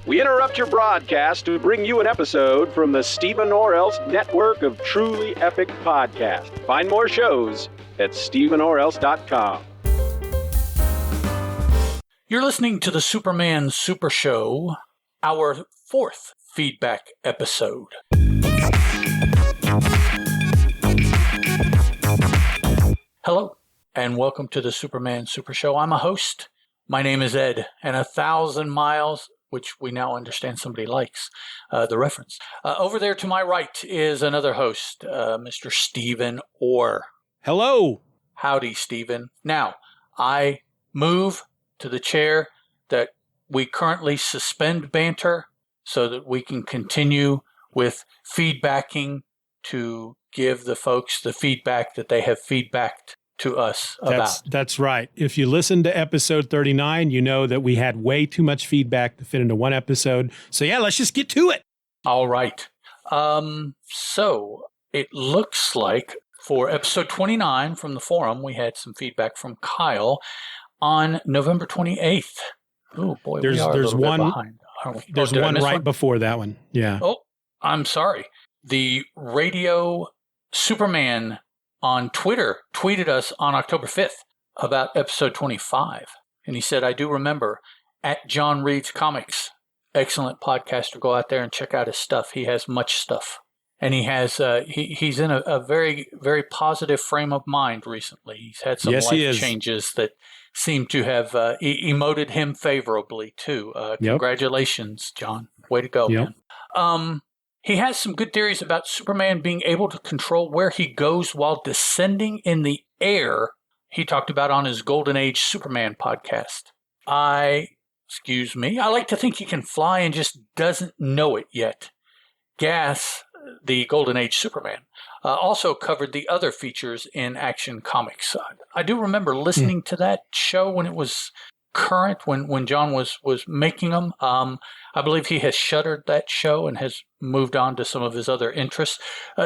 We interrupt your broadcast to bring you an episode from the Steeven Orel's network of truly epic podcasts. Find more shows at SteevenOrels.com. You're listening to the Superman Super Show, our fourth feedback episode. Hello, and welcome to the Superman Super Show. I'm a host. My name is Ed, and 1,000 miles, which we now understand somebody likes the reference. Over there to my right is another host, Mr. Steeven Orr. Hello. Howdy, Steeven. Now, I move to the chair that we currently suspend banter so that we can continue with feedbacking to give the folks the feedback that they have feedbacked to us about. That's right. If you listen to episode 39, you know that we had way too much feedback to fit into one episode. So yeah, let's just get to it. All right. So it looks like for episode 29 from the forum, we had some feedback from Kyle on November 28th. Oh boy, there's one behind, aren't we? There's one right before that one. Yeah. Oh, I'm sorry. The Radio Superman on Twitter tweeted us on October 5th about episode 25. And he said, I do remember at John Reed's Comics, excellent podcaster. Go out there and check out his stuff. He has much stuff. And he has he's in a very, very positive frame of mind recently. He's had some life changes that seem to have emoted him favorably, too. Congratulations, John. Way to go, man. He has some good theories about Superman being able to control where he goes while descending in the air. He talked about on his Golden Age Superman podcast. I like to think he can fly and just doesn't know it yet. Gas, the Golden Age Superman, also covered the other features in Action Comics. I do remember listening to that show when it was current, when John was making them. I believe he has shuttered that show and has moved on to some of his other interests.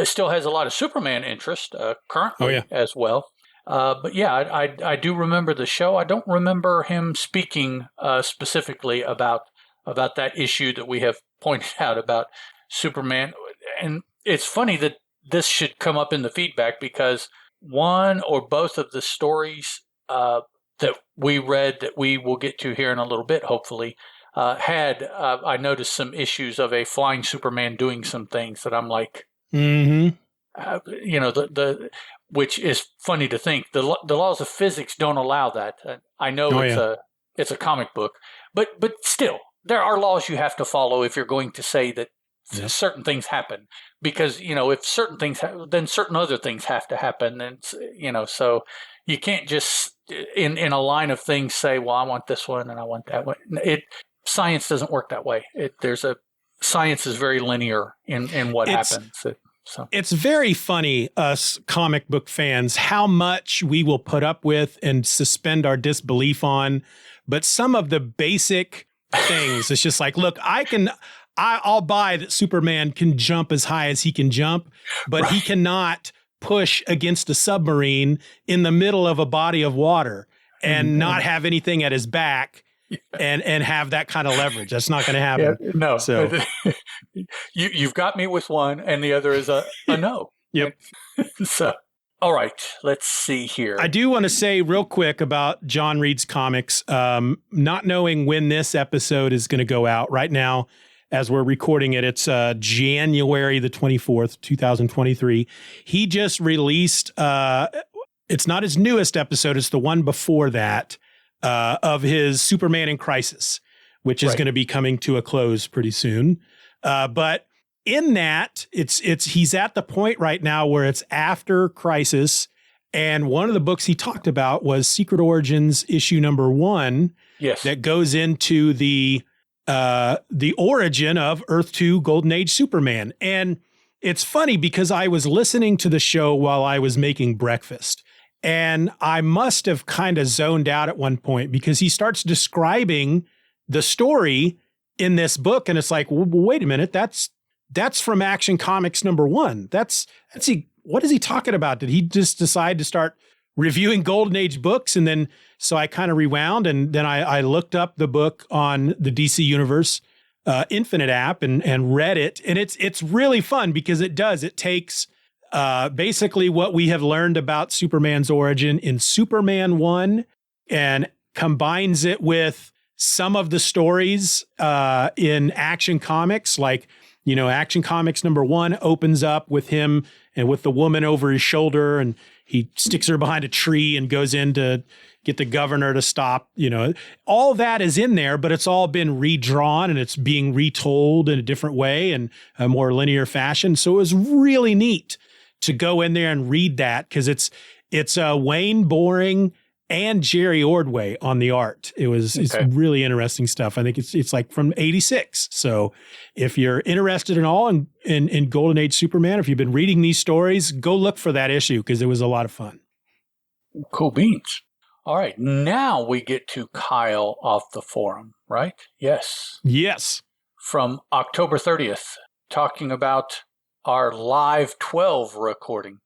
Still has a lot of Superman interest currently as well. But yeah, I do remember the show. I don't remember him speaking specifically about that issue that we have pointed out about Superman. And it's funny that this should come up in the feedback because one or both of the stories that we read that we will get to here in a little bit, hopefully, I noticed some issues of a flying Superman doing some things that I'm like, which is funny to think. The laws of physics don't allow that. I know it's a comic book, but still, there are laws you have to follow if you're going to say that certain things happen. Because, if certain things then certain other things have to happen. And, so you can't just, in a line of things, say, well, I want this one and I want that one. Science doesn't work that way. Science is very linear in what happens. So it's very funny, us comic book fans, how much we will put up with and suspend our disbelief on. But some of the basic things, it's just like, look, I'll buy that Superman can jump as high as he can jump, but he cannot push against a submarine in the middle of a body of water and not have anything at his back and have that kind of leverage. That's not going to happen. Yeah, no. So you've got me with one, and the other is a no. Yep. So, all right, let's see here. I do want to say real quick about John Reed's Comics, not knowing when this episode is going to go out right now. As we're recording it, it's January the 24th, 2023. He just released, it's not his newest episode, it's the one before that, of his Superman in Crisis, which is going to be coming to a close pretty soon. But in that, he's at the point right now where it's after Crisis, and one of the books he talked about was Secret Origins issue number 1. Yes. That goes into the origin of Earth 2 Golden Age Superman. And it's funny because I was listening to the show while I was making breakfast, and I must have kind of zoned out at one point because he starts describing the story in this book. And it's like, well, wait a minute, that's from Action Comics number 1. What is he talking about? Did he just decide to start reviewing Golden Age books? And then, so I kind of rewound, and then I looked up the book on the DC Universe Infinite app and read it. And it's really fun because it takes basically what we have learned about Superman's origin in Superman 1 and combines it with some of the stories in Action Comics. Like, Action Comics #1 opens up with him and with the woman over his shoulder, and he sticks her behind a tree and goes in to get the governor to stop. All that is in there, but it's all been redrawn and it's being retold in a different way and a more linear fashion. So it was really neat to go in there and read that, because it's Wayne Boring and Jerry Ordway on the art. It's really interesting stuff. I think it's like from '86. So if you're interested at all in Golden Age Superman, if you've been reading these stories, go look for that issue, because it was a lot of fun. Cool beans. All right. Now we get to Kyle off the forum, right? Yes. Yes. From October 30th, talking about our live 12 recording.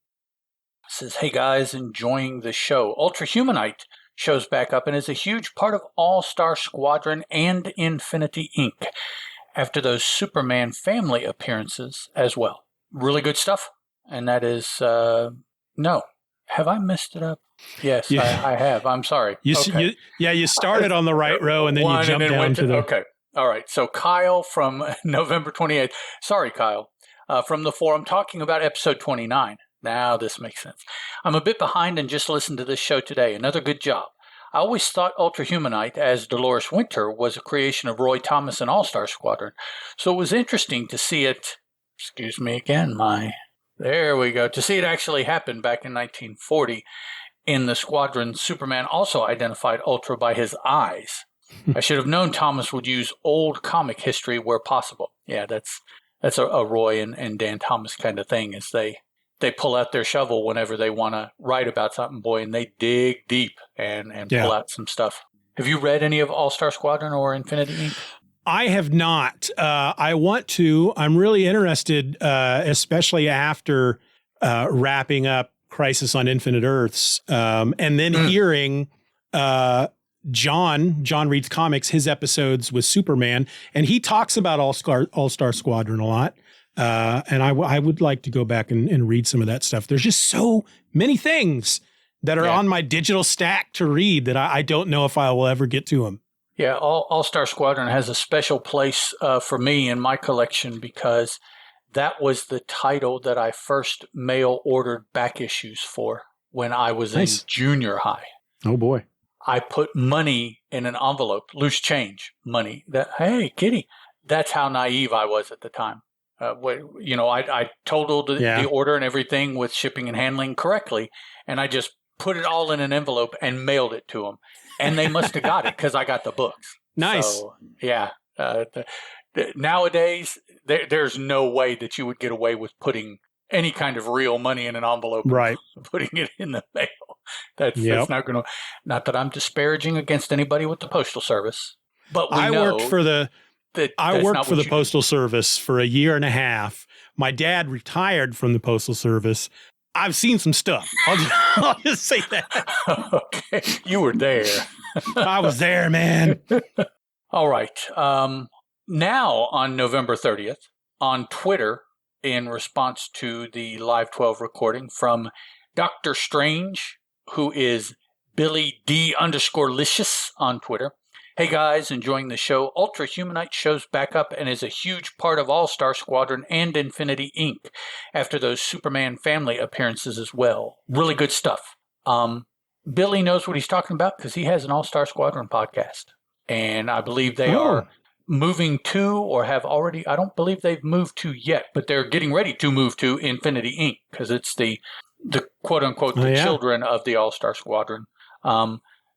Says, hey guys, enjoying the show. Ultra Humanite shows back up and is a huge part of All-Star Squadron and Infinity Inc. after those Superman family appearances as well. Really good stuff. And that is, no. Have I messed it up? Yes, yeah. I have. I'm sorry. You started on the right row and then you jumped down to the... Okay. All right. So Kyle from November 28th. Sorry, Kyle. From the forum talking about episode 29. Now this makes sense. I'm a bit behind and just listened to this show today. Another good job. I always thought Ultra Humanite as Dolores Winter was a creation of Roy Thomas and All-Star Squadron. So it was interesting to see it, excuse me again, there we go, to see it actually happen back in 1940 in the Squadron. Superman also identified Ultra by his eyes. I should have known Thomas would use old comic history where possible. Yeah, that's a Roy and Dan Thomas kind of thing, is they pull out their shovel whenever they want to write about something, boy, and they dig deep and pull out some stuff. Have you read any of All-Star Squadron or Infinity Inc.? I have not. I want to. I'm really interested, especially after wrapping up Crisis on Infinite Earths, and then hearing John reads comics, his episodes with Superman, and he talks about All-Star Squadron a lot. And I would like to go back and read some of that stuff. There's just so many things that are on my digital stack to read that I don't know if I will ever get to them. Yeah, All-Star Squadron has a special place for me in my collection, because that was the title that I first mail ordered back issues for when I was in junior high. Oh, boy. I put money in an envelope, loose change money. Hey, kitty. That's how naive I was at the time. I totaled the order and everything with shipping and handling correctly, and I just put it all in an envelope and mailed it to them. And they must have got it because I got the books. Nice. So, yeah. Nowadays, there's no way that you would get away with putting any kind of real money in an envelope, right? And putting it in the mail. That's not going to. Not that I'm disparaging against anybody with the Postal Service, but I worked for the Postal Service for a year and a half. My dad retired from the Postal Service. I've seen some stuff. I'll just say that. Okay. You were there. I was there, man. All right. Now on November 30th, on Twitter, in response to the Live 12 recording from Dr. Strange, who is Billy D_Licious on Twitter. Hey guys, enjoying the show. Ultra Humanite shows back up and is a huge part of All-Star Squadron and Infinity Inc. after those Superman family appearances as well. Really good stuff. Billy knows what he's talking about because he has an All-Star Squadron podcast. And I believe they are moving to, or have already, I don't believe they've moved to yet, but they're getting ready to move to Infinity Inc. because it's the quote-unquote children of the All-Star Squadron.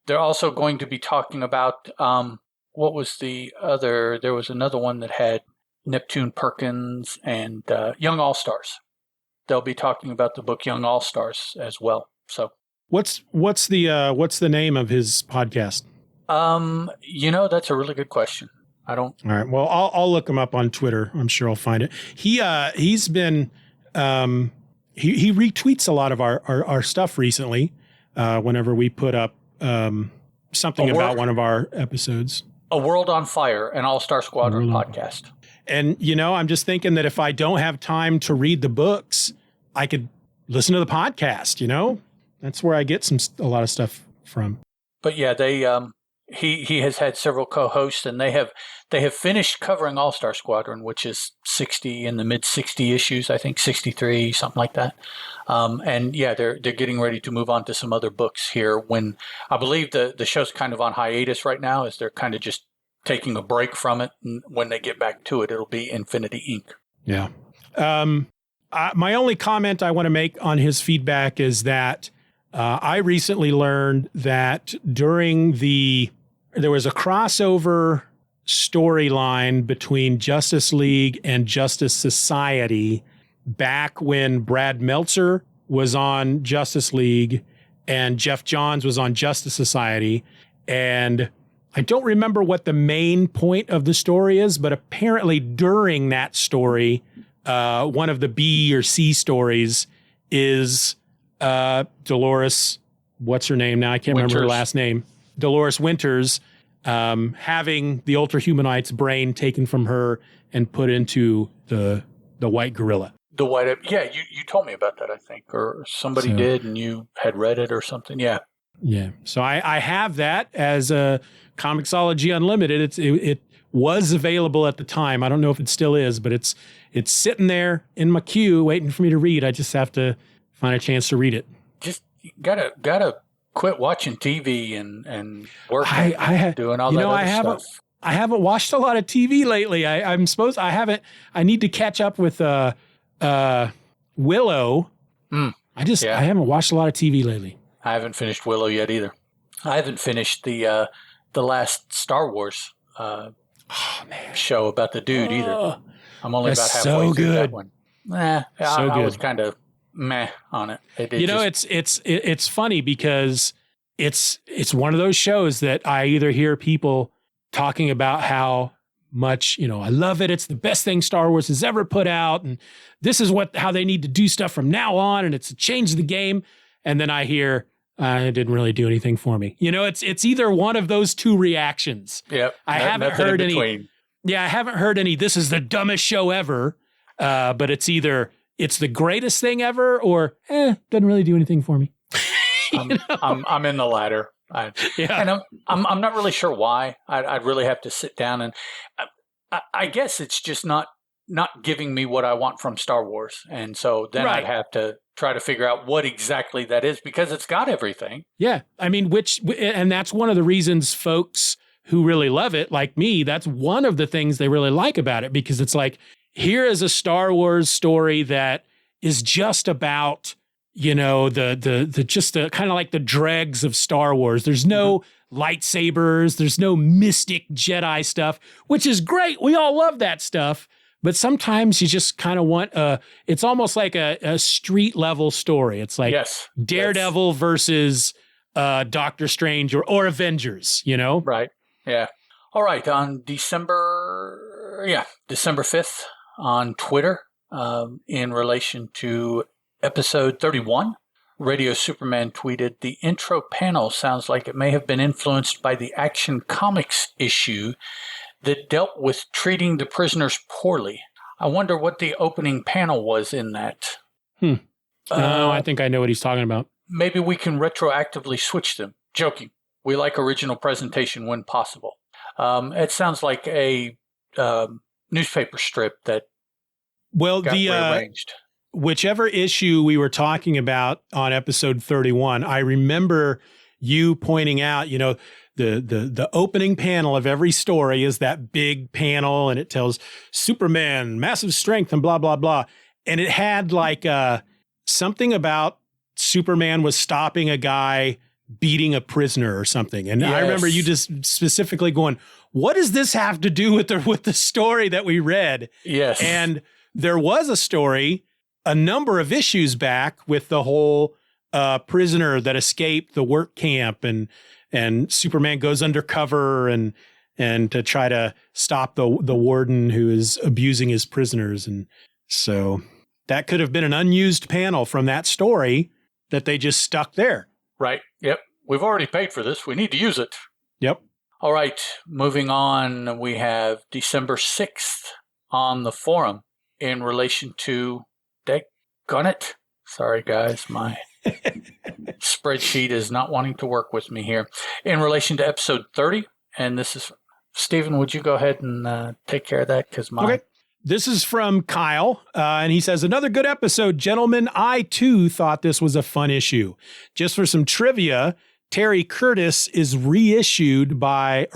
They're also going to be talking about, what was the other? There was another one that had Neptune Perkins and Young All-Stars. They'll be talking about the book Young All-Stars as well. So, what's the name of his podcast? That's a really good question. I don't. All right. Well, I'll look him up on Twitter. I'm sure I'll find it. He's been he retweets a lot of our stuff recently. Whenever we put up something about one of our episodes. A World on Fire, an All-Star Squadron podcast. And, I'm just thinking that if I don't have time to read the books, I could listen to the podcast, That's where I get a lot of stuff from. But yeah, he has had several co-hosts, and they have finished covering All-Star Squadron, which is 60 in the mid 60 issues, I think 63, something like that. And yeah, they're getting ready to move on to some other books here. When I believe the show's kind of on hiatus right now, as they're kind of just taking a break from it. And when they get back to it, it'll be Infinity Inc. Yeah. My only comment I want to make on his feedback is that I recently learned that there was a crossover storyline between Justice League and Justice Society back when Brad Meltzer was on Justice League and Jeff Johns was on Justice Society. And I don't remember what the main point of the story is, but apparently during that story, one of the B or C stories is Dolores, what's her name now? I can't remember her last name. Dolores Winters having the Ultra-Humanites' brain taken from her and put into the white gorilla. The white, yeah, you told me about that, I think, or somebody did, and you had read it or something, yeah. Yeah, so I have that as a Comixology Unlimited. It was available at the time. I don't know if it still is, but it's sitting there in my queue waiting for me to read. I just have to find a chance to read it. Just gotta quit watching TV and working doing all that other stuff. I haven't watched a lot of TV lately. I need to catch up with Willow. I haven't watched a lot of TV lately. I haven't finished Willow yet either. I haven't finished the last Star Wars show about the dude either. I'm only about halfway through that one. I was kind of meh on it. It's funny because it's one of those shows that I either hear people talking about how much, I love it. It's the best thing Star Wars has ever put out. And this is how they need to do stuff from now on. And it's changed the game. And then I hear, it didn't really do anything for me. It's either one of those two reactions. Yep. I haven't heard any. Yeah, I haven't heard any. This is the dumbest show ever. But it's either it's the greatest thing ever, or doesn't really do anything for me. I'm in the latter. And I'm not really sure why. I'd really have to sit down and I guess it's just not giving me what I want from Star Wars, and so then I'd have to try to figure out what exactly that is, because it's got everything. Yeah, I mean, and that's one of the reasons folks who really love it, like me, that's one of the things they really like about it, because it's like, here is a Star Wars story that is just about, the kind of like the dregs of Star Wars. There's no lightsabers, there's no mystic Jedi stuff, which is great. We all love that stuff. But sometimes you just kind of want it's almost like a street level story. It's like Daredevil versus Doctor Strange or Avengers, Right. Yeah. All right. On December 5th on Twitter, in relation to episode 31, Radio Superman tweeted, "The intro panel sounds like it may have been influenced by the Action Comics issue that dealt with treating the prisoners poorly. I wonder what the opening panel was in that." I think I know what he's talking about. Maybe we can retroactively switch them. Joking. We like original presentation when possible. It sounds like a newspaper strip that got rearranged. Whichever issue we were talking about on episode 31, I remember you pointing out, the opening panel of every story is that big panel, and it tells Superman, massive strength, and blah, blah, blah. And it had like something about Superman was stopping a guy beating a prisoner or something. And I remember you just specifically going, what does this have to do with the story that we read? Yes. And there was a story a number of issues back with the whole prisoner that escaped the work camp, and Superman goes undercover and to try to stop the warden who is abusing his prisoners. And so that could have been an unused panel from that story that they just stuck there. Right. Yep. We've already paid for this. We need to use it. Yep. All right, moving on, we have December 6th on the forum in relation to Daggunnit. Sorry, guys, my spreadsheet is not wanting to work with me here. In relation to episode 30, and this is, Steven, would you go ahead and take care of that? Because Okay. This is from Kyle, and he says, another good episode, gentlemen. I, too, thought this was a fun issue. Just for some trivia, Terry Curtis is reused by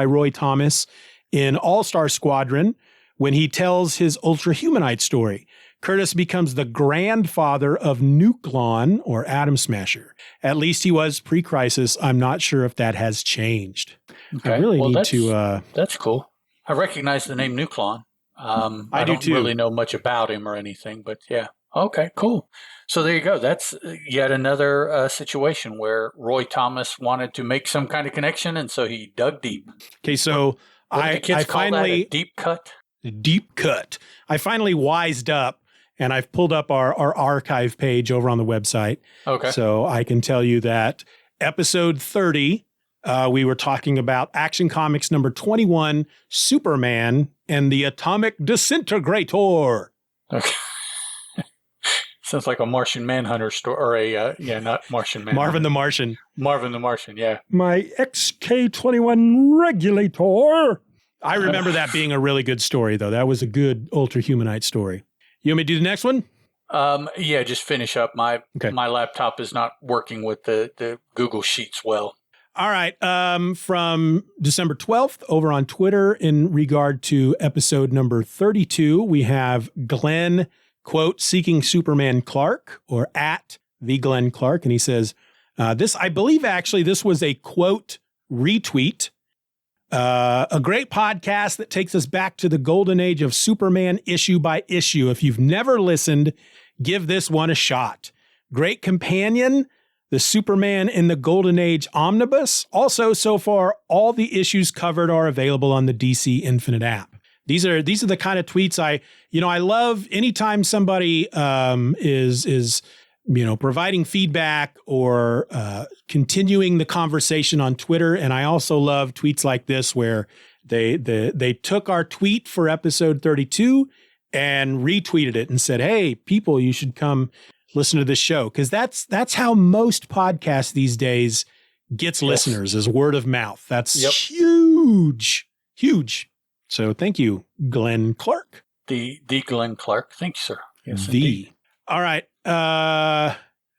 Roy Thomas in All-Star Squadron when he tells his Ultra Humanite story. Curtis becomes the grandfather of Nuklon, or Atom Smasher. At least he was pre-Crisis. I'm not sure if that has changed. Okay. I really need to... That's cool. I recognize the name Nuklon. I don't really know much about him or anything, but yeah. Okay, cool. So there you go. That's yet another situation where Roy Thomas wanted to make some kind of connection, and so he dug deep. Okay, so I finally... That a deep cut? Deep cut. I finally wised up, and I've pulled up our archive page over on the website. Okay. So I can tell you that episode 30... we were talking about Action Comics number 21, Superman and the Atomic Disintegrator. Okay. Sounds like a Martian Manhunter story, or not Martian Manhunter. Marvin the Martian. Marvin the Martian, yeah. My XK21 regulator. I remember that being a really good story, though. That was a good Ultra Humanite story. You want me to do the next one? Yeah, just finish up. My laptop is not working with the Google Sheets well. All right. From December 12th over on Twitter in regard to episode number 32, we have Glenn, quote, seeking Superman Clark, or at the Glenn Clark. And he says, I believe actually this was a quote retweet, a great podcast that takes us back to the golden age of Superman issue by issue. If you've never listened, give this one a shot. Great companion. The Superman in the Golden Age Omnibus. Also, so far, all the issues covered are available on the DC Infinite app. These are the kind of tweets I love. Anytime somebody is providing feedback or continuing the conversation on Twitter. And I also love tweets like this where they took our tweet for episode 32 and retweeted it and said, hey, people, you should come listen to this show, because that's how most podcasts these days gets listeners, is word of mouth. That's huge. So thank you, Glenn Clark. The Glenn Clark. Thank you, sir. Yes, All right.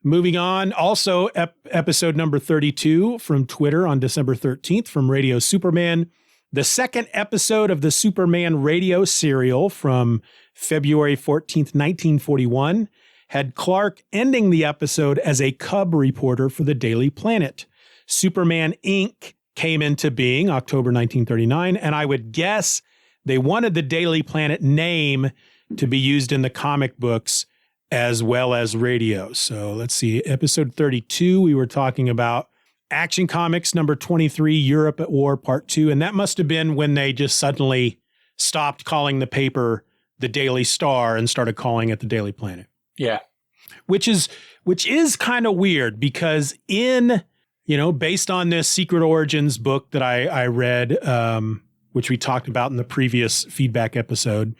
Moving on. Also, episode number 32 from Twitter on December 13th from Radio Superman. The second episode of the Superman radio serial from February 14th, 1941. Had Clark ending the episode as a cub reporter for the Daily Planet. Superman Inc. came into being October 1939, and I would guess they wanted the Daily Planet name to be used in the comic books as well as radio. So let's see, episode 32, we were talking about Action Comics number 23, Europe at War, Part 2, and that must have been when they just suddenly stopped calling the paper the Daily Star and started calling it the Daily Planet. Yeah. Which is kind of weird, because based on this Secret Origins book that I read, which we talked about in the previous feedback episode,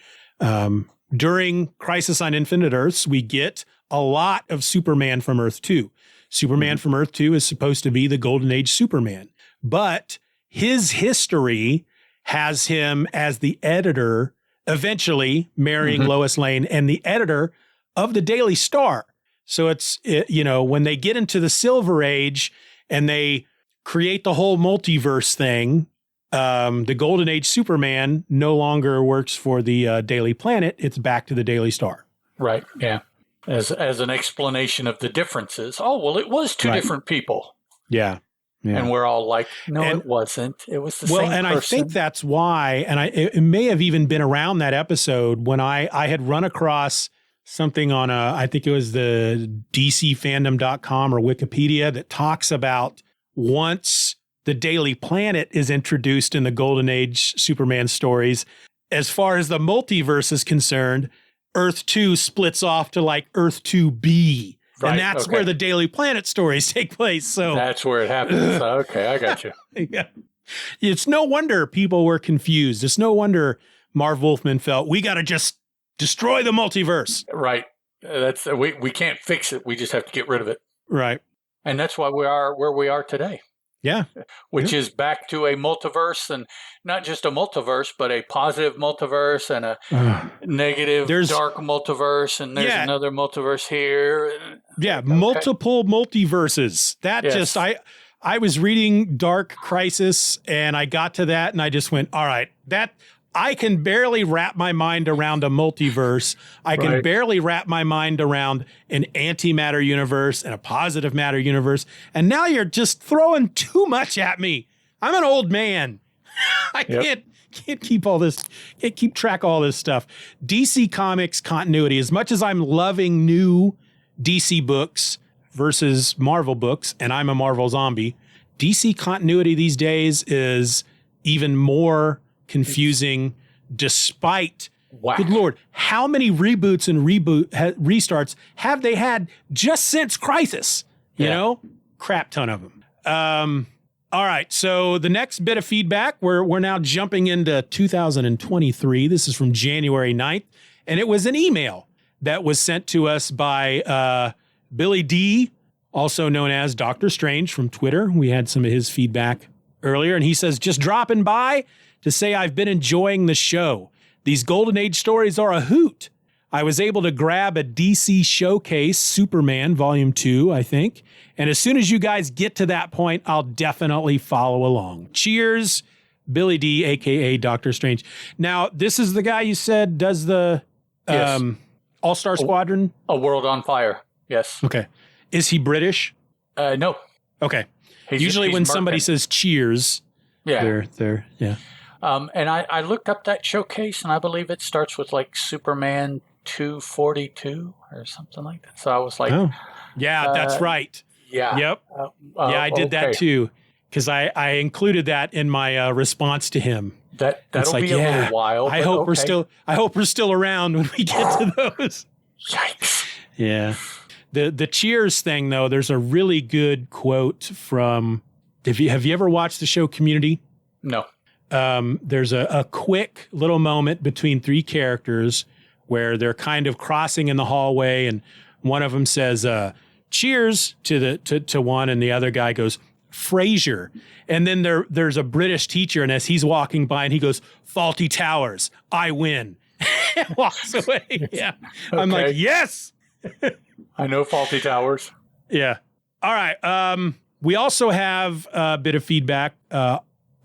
during Crisis on Infinite Earths, we get a lot of Superman from Earth 2. Superman from Earth 2 is supposed to be the Golden Age Superman, but his history has him as the editor, eventually marrying Lois Lane, and the editor of the Daily Star. So when they get into the Silver Age and they create the whole multiverse thing, the Golden Age Superman no longer works for the Daily Planet. It's back to the Daily Star. Right. Yeah. As an explanation of the differences. Oh, well, it was two different people. Yeah. And we're all like, no, it wasn't. It was the same person. I think that's why, and it may have even been around that episode when I had run across something on I think it was the DCFandom.com or Wikipedia that talks about once the Daily Planet is introduced in the Golden Age Superman stories, as far as the multiverse is concerned, Earth 2 splits off to like Earth 2B. And that's where the Daily Planet stories take place. So that's where it happens. Okay, I got you. Yeah. It's no wonder people were confused. It's no wonder Marv Wolfman felt we got to just destroy the multiverse. Right. That's we can't fix it. We just have to get rid of it. Right. And that's why we are where we are today. Yeah. Which is back to a multiverse, and not just a multiverse, but a positive multiverse and a negative, dark multiverse. And there's another multiverse here. Yeah. Multiple multiverses. That just, I was reading Dark Crisis and I got to that and I just went, all right, I can barely wrap my mind around a multiverse. I can barely wrap my mind around an antimatter universe and a positive matter universe. And now you're just throwing too much at me. I'm an old man. I can't keep all this, can't keep track of all this stuff. DC Comics continuity, as much as I'm loving new DC books versus Marvel books, and I'm a Marvel zombie, DC continuity these days is even more confusing, despite, good Lord, how many reboots and restarts have they had just since Crisis? You know, crap ton of them. All right, so the next bit of feedback, we're now jumping into 2023. This is from January 9th, and it was an email that was sent to us by Billy D., also known as Dr. Strange from Twitter. We had some of his feedback earlier, and he says, just dropping by to say I've been enjoying the show. These Golden Age stories are a hoot. I was able to grab a DC Showcase Superman Volume 2, I think. And as soon as you guys get to that point, I'll definitely follow along. Cheers, Billy D, a.k.a. Dr. Strange. Now, this is the guy you said does the All-Star Squadron? A World on Fire, yes. Okay. Is he British? No. Okay. Usually when somebody says cheers, they're. And I looked up that showcase, and I believe it starts with like Superman 242 or something like that. So I was like, that's right. Yeah. Yep. I did that too, because I included that in my response to him. That'll be a little while. I hope we're still around when we get to those. Yikes. Yeah. The cheers thing though, there's a really good quote from. Have you ever watched the show Community? No. There's a quick little moment between three characters where they're kind of crossing in the hallway, and one of them says, cheers to one, and the other guy goes, Frasier. And then there's a British teacher, and as he's walking by, and he goes, Faulty Towers, I win. And walks away. Yeah. Okay. I'm like, yes. I know Faulty Towers. Yeah. All right. We also have a bit of feedback,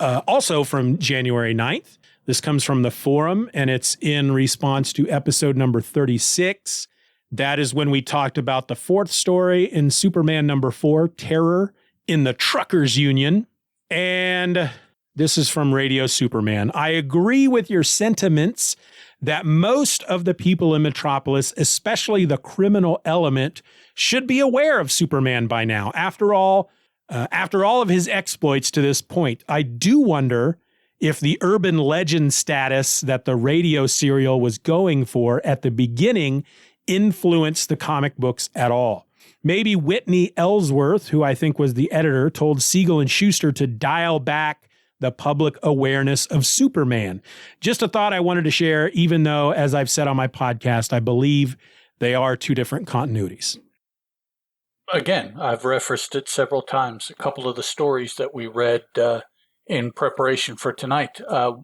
also from January 9th. This comes from the forum, and it's in response to episode number 36. That is when we talked about the fourth story in Superman number 4, Terror in the Truckers Union. And this is from Radio Superman. I agree with your sentiments that most of the people in Metropolis, especially the criminal element, should be aware of Superman by now. After all of his exploits to this point, I do wonder if the urban legend status that the radio serial was going for at the beginning influenced the comic books at all. Maybe Whitney Ellsworth, who I think was the editor, told Siegel and Schuster to dial back the public awareness of Superman. Just a thought I wanted to share, even though, as I've said on my podcast, I believe they are two different continuities. Again, I've referenced it several times. A couple of the stories that we read in preparation for tonight,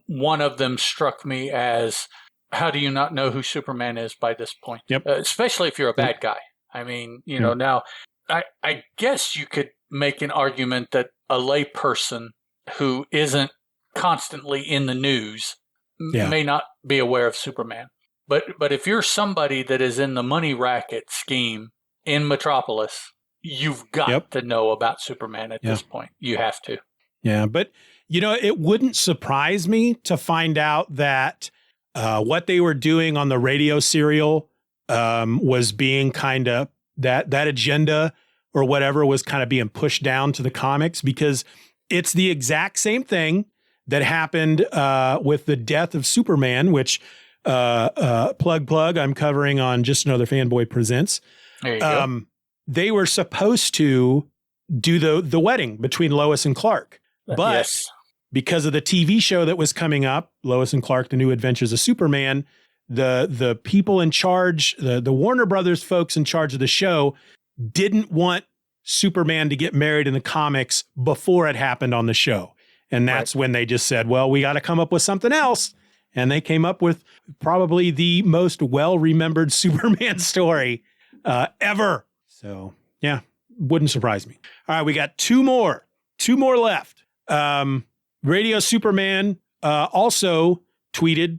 one of them struck me as, how do you not know who Superman is by this point? Yep. Especially if you're a bad guy. I mean, know, now, I guess you could make an argument that a layperson who isn't constantly in the news may not be aware of Superman. But if you're somebody that is in the money racket scheme in Metropolis, you've got to know about Superman at this point. You have to. Yeah, but, it wouldn't surprise me to find out that what they were doing on the radio serial was being kind of, that agenda or whatever was kind of being pushed down to the comics, because it's the exact same thing that happened with the death of Superman, which plug I'm covering on Just Another Fanboy Presents. There you go. they were supposed to do the wedding between Lois and Clark. But because of the TV show that was coming up, Lois and Clark, The New Adventures of Superman, the people in charge, the Warner Brothers folks in charge of the show didn't want Superman to get married in the comics before it happened on the show. And that's when they just said, well, we got to come up with something else. And they came up with probably the most well-remembered Superman story ever. So, yeah, wouldn't surprise me. All right, we got two more left. Radio Superman also tweeted,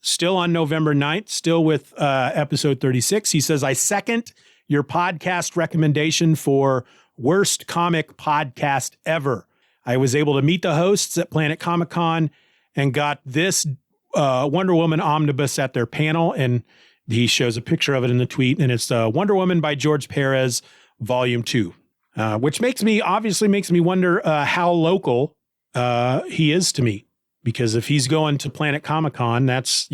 still on November 9th, still with episode 36. He says, I second your podcast recommendation for worst comic podcast ever. I was able to meet the hosts at Planet Comic-Con and got this Wonder Woman omnibus at their panel. And he shows a picture of it in the tweet. And it's Wonder Woman by George Perez, Volume 2, which makes me wonder how local he is to me. Because if he's going to Planet Comic-Con, that's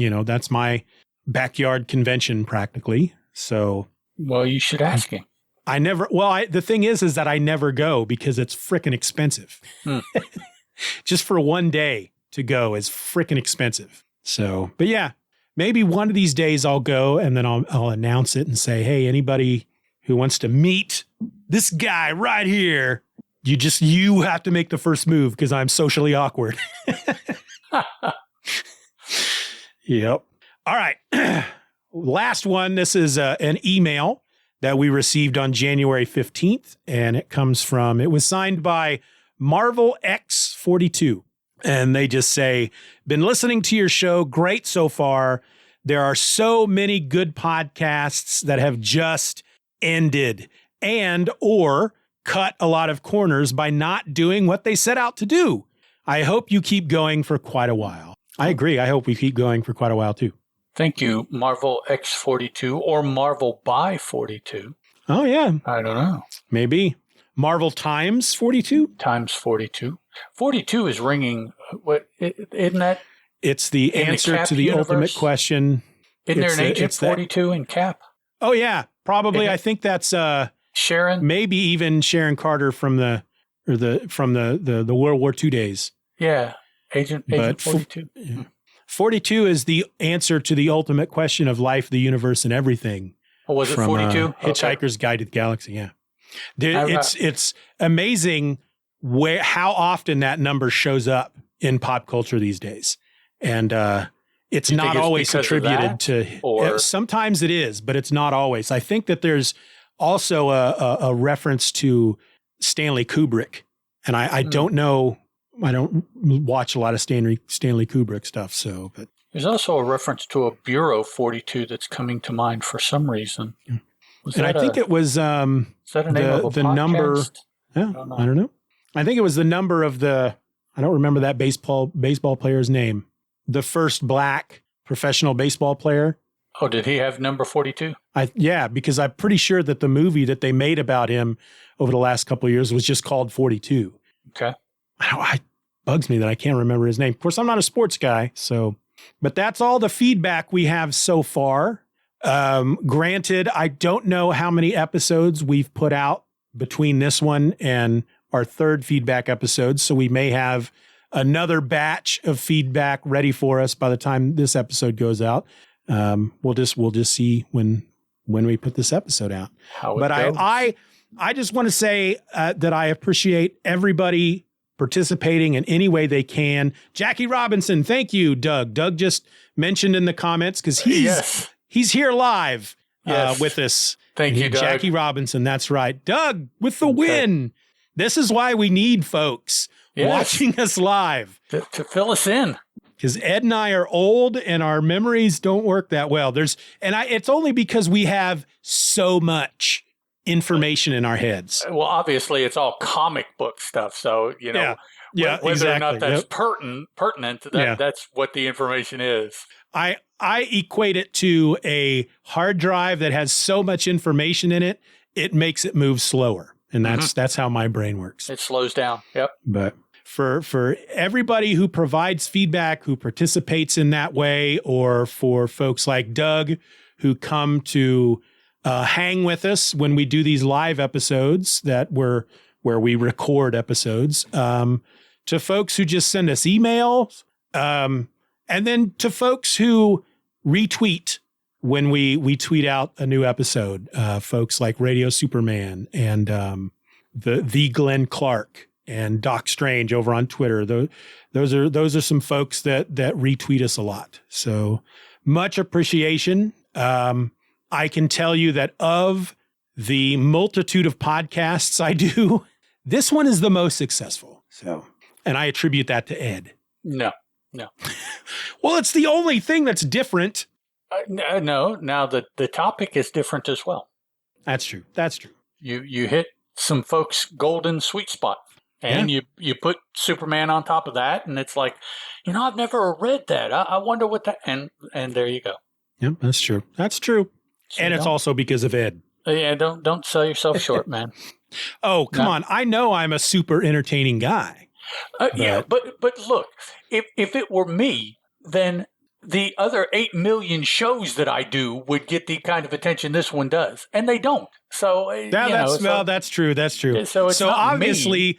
my backyard convention practically. So, well, you should ask him. The thing is that I never go because it's frickin' expensive. Just for one day to go is frickin' expensive. So, but yeah, maybe one of these days I'll go and then I'll announce it and say, hey, anybody who wants to meet this guy right here, you have to make the first move because I'm socially awkward. Yep. All right. Last one. This is an email that we received on January 15th, and it was signed by Marvel X42. And they just say, been listening to your show. Great so far. There are so many good podcasts that have just ended or cut a lot of corners by not doing what they set out to do. I hope you keep going for quite a while. I agree. I hope we keep going for quite a while too. Thank you, Marvel X42 or Marvel by 42. Oh, yeah. I don't know. Maybe. Marvel times 42? Times 42. 42 is ringing. What, isn't that? It's the answer to the ultimate question. Isn't there an Agent 42 in Cap? Oh, yeah. Probably. I think that's Sharon. Maybe even Sharon Carter from the World War II days. Yeah. Agent 42. 42 is the answer to the ultimate question of life, the universe, and everything. Oh, was it 42? Hitchhiker's Guide to the Galaxy, yeah. It's amazing how often that number shows up in pop culture these days. And it's not always attributed to... Sometimes it is, but it's not always. I think that there's also a reference to Stanley Kubrick. And I don't know... I don't watch a lot of Stanley Kubrick stuff, but there's also a reference to a Bureau 42 that's coming to mind for some reason. I think it was is that a name of a podcast? Number. Yeah, I don't know. I think it was the number of I don't remember that baseball player's name. The first black professional baseball player. Oh, did he have number 42? Yeah, because I'm pretty sure that the movie that they made about him over the last couple of years was just called 42. Okay. It bugs me that I can't remember his name. Of course, I'm not a sports guy, but that's all the feedback we have so far. Granted, I don't know how many episodes we've put out between this one and our third feedback episode, so we may have another batch of feedback ready for us by the time this episode goes out. We'll just see when we put this episode out. But I just want to say that I appreciate everybody participating in any way they can. Jackie Robinson, thank you, Doug. Doug just mentioned in the comments because he's here live with us. Thank you, Doug. Jackie Robinson, that's right. Doug, with the win. This is why we need folks watching us live. To fill us in. Because Ed and I are old and our memories don't work that well. It's only because we have so much information in our heads. Well, obviously it's all comic book stuff. So, whether exactly. or not that's pertinent, that's what the information is. I equate it to a hard drive that has so much information in it, it makes it move slower. And that's how my brain works. It slows down. Yep. But for everybody who provides feedback, who participates in that way, or for folks like Doug who come to hang with us when we do these live episodes where we record episodes, to folks who just send us emails, and then to folks who retweet when we tweet out a new episode, folks like Radio Superman and the Glenn Clark and Doc Strange over on Twitter. Those are some folks that retweet us a lot. So much appreciation. I can tell you that of the multitude of podcasts I do, this one is the most successful. So, and I attribute that to Ed. No. Well, it's the only thing that's different. No. Now the topic is different as well. That's true. You hit some folks' golden sweet spot, and you put Superman on top of that, and it's like, I've never read that. I wonder what that, and there you go. Yep, that's true. So and it's also because of Ed. Yeah, don't sell yourself short, man. Oh, come on. I know I'm a super entertaining guy. Yeah, but look, if it were me, then the other 8 million shows that I do would get the kind of attention this one does, and they don't. So that's true. So obviously,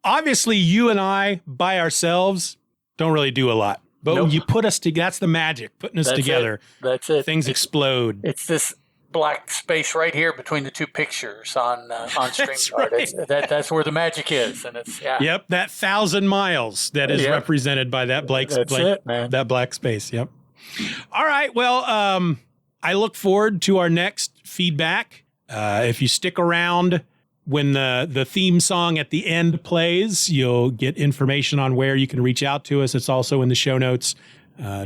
obviously you and I by ourselves don't really do a lot. But when you put us together, that's the magic, putting us together. That's it. Things explode. It's this black space right here between the two pictures on StreamYard. Right. That's where the magic is, and it's Yep, that 1,000 miles that is represented by that that black space. Yep. All right. Well, I look forward to our next feedback. If you stick around when the theme song at the end plays, you'll get information on where you can reach out to us. It's also in the show notes.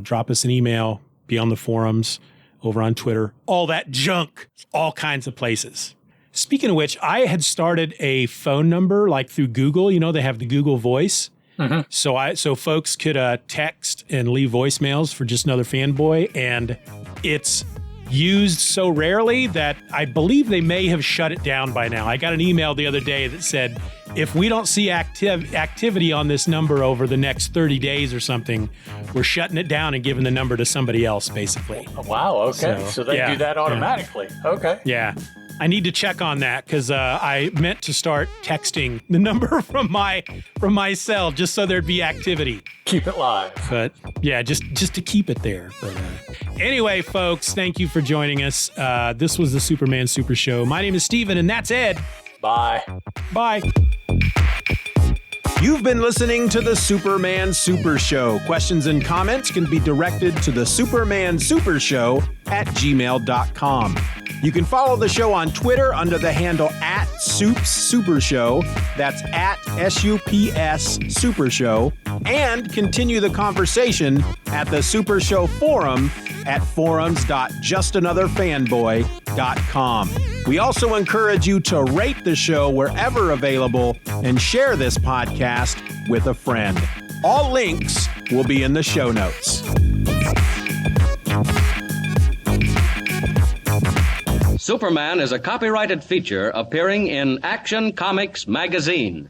Drop us an email, be on the forums, over on Twitter, all that junk, all kinds of places. Speaking of which, I had started a phone number like through Google. They have the Google Voice. Mm-hmm. So folks could text and leave voicemails for Just Another Fanboy, and it's used so rarely that I believe they may have shut it down by now. I got an email the other day that said, if we don't see activity on this number over the next 30 days or something, we're shutting it down and giving the number to somebody else, basically. Oh, wow. Okay. So they do that automatically. Yeah. Okay. Yeah. I need to check on that because I meant to start texting the number from my cell just so there'd be activity. Keep it live. But yeah, just to keep it there. But, anyway, folks, thank you for joining us. This was the Superman Super Show. My name is Steven, and that's Ed. Bye. Bye. You've been listening to the Superman Super Show. Questions and comments can be directed to the Superman Super Show at gmail.com. You can follow the show on Twitter under the handle @SupsSuperShow. That's @SUPS Super Show. And continue the conversation at the Super Show Forum at forums.justanotherfanboy.com. We also encourage you to rate the show wherever available and share this podcast with a friend. All links will be in the show notes. Superman is a copyrighted feature appearing in Action Comics magazine.